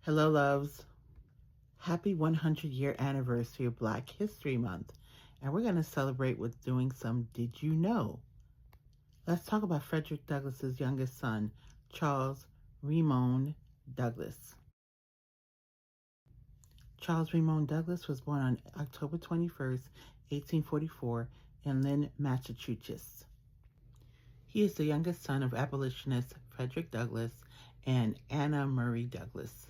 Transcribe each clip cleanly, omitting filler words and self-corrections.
Hello, loves. Happy 100-year anniversary of Black History Month. And we're going to celebrate with doing some Did You Know? Let's talk about Frederick Douglass's youngest son, Charles Remond Douglass. Charles Remond Douglass was born on October 21st, 1844 in Lynn, Massachusetts. He is the youngest son of abolitionist Frederick Douglass and Anna Murray Douglass.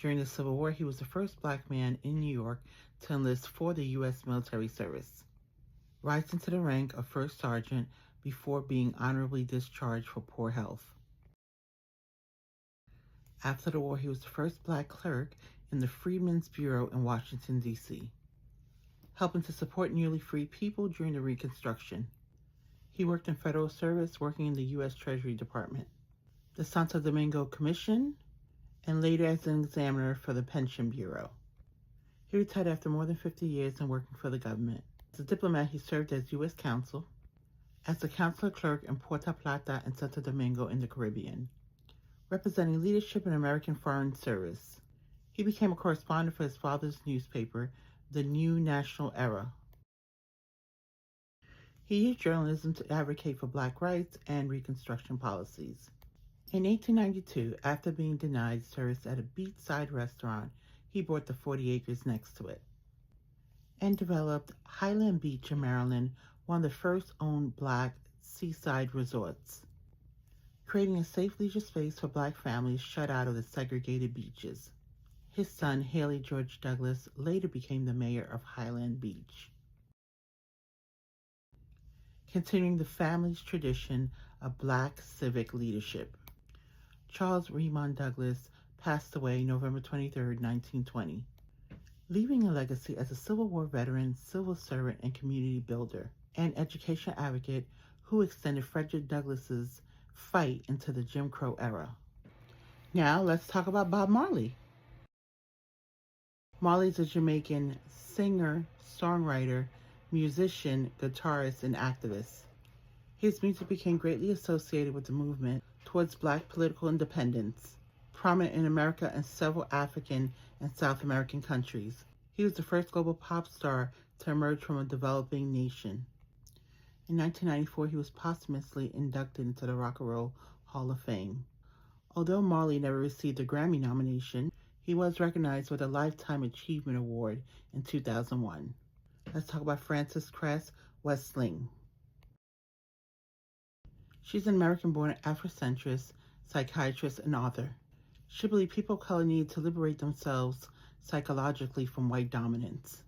During the Civil War, he was the first black man in New York to enlist for the U.S. military service, rising to the rank of first sergeant before being honorably discharged for poor health. After the war, he was the first black clerk in the Freedmen's Bureau in Washington, D.C., helping to support newly freed people during the Reconstruction. He worked in federal service, working in the U.S. Treasury Department, the Santo Domingo Commission, and later as an examiner for the Pension Bureau. He retired after more than 50 years in working for the government. As a diplomat, he served as U.S. Consul, as the consular clerk in Puerto Plata and Santo Domingo in the Caribbean, representing leadership in American Foreign Service. He became a correspondent for his father's newspaper, The New National Era. He used journalism to advocate for black rights and Reconstruction policies. In 1892, after being denied service at a beachside restaurant, he bought the 40 acres next to it and developed Highland Beach in Maryland, one of the first owned black seaside resorts, creating a safe leisure space for black families shut out of the segregated beaches. His son, Haley George Douglass, later became the mayor of Highland Beach, continuing the family's tradition of black civic leadership. Charles Remond Douglass passed away November 23, 1920, leaving a legacy as a Civil War veteran, civil servant, and community builder, and education advocate who extended Frederick Douglass's fight into the Jim Crow era. Now let's talk about Bob Marley. Marley is a Jamaican singer, songwriter, musician, guitarist, and activist. His music became greatly associated with the movement towards black political independence, prominent in America and several African and South American countries. He was the first global pop star to emerge from a developing nation. In 1994, he was posthumously inducted into the Rock and Roll Hall of Fame. Although Marley never received a Grammy nomination, he was recognized with a Lifetime Achievement Award in 2001. Let's talk about Frances Cress Welsing. She's an American-born Afrocentrist, psychiatrist, and author. She believed people of color needed to liberate themselves psychologically from white dominance.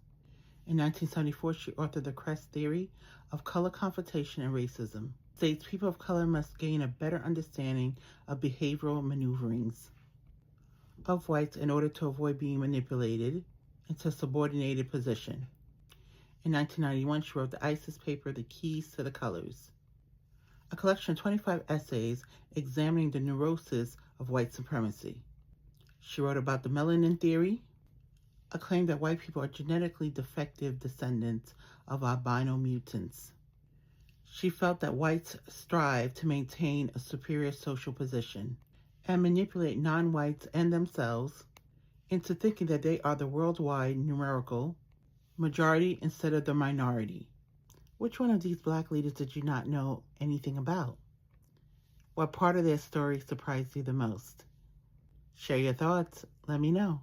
In 1974, she authored the Cress Theory of color confrontation and racism. It states people of color must gain a better understanding of behavioral maneuverings of whites in order to avoid being manipulated into a subordinated position. In 1991, she wrote TheIsis Papers, The Keys to the Colors, a collection of 25 essays examining the neurosis of white supremacy. She wrote about the melanin theory, a claim that white people are genetically defective descendants of albino mutants. She felt that whites strive to maintain a superior social position and manipulate non-whites and themselves into thinking that they are the worldwide numerical majority instead of the minority. Which one of these black leaders did you not know anything about? What part of their story surprised you the most? Share your thoughts. Let me know.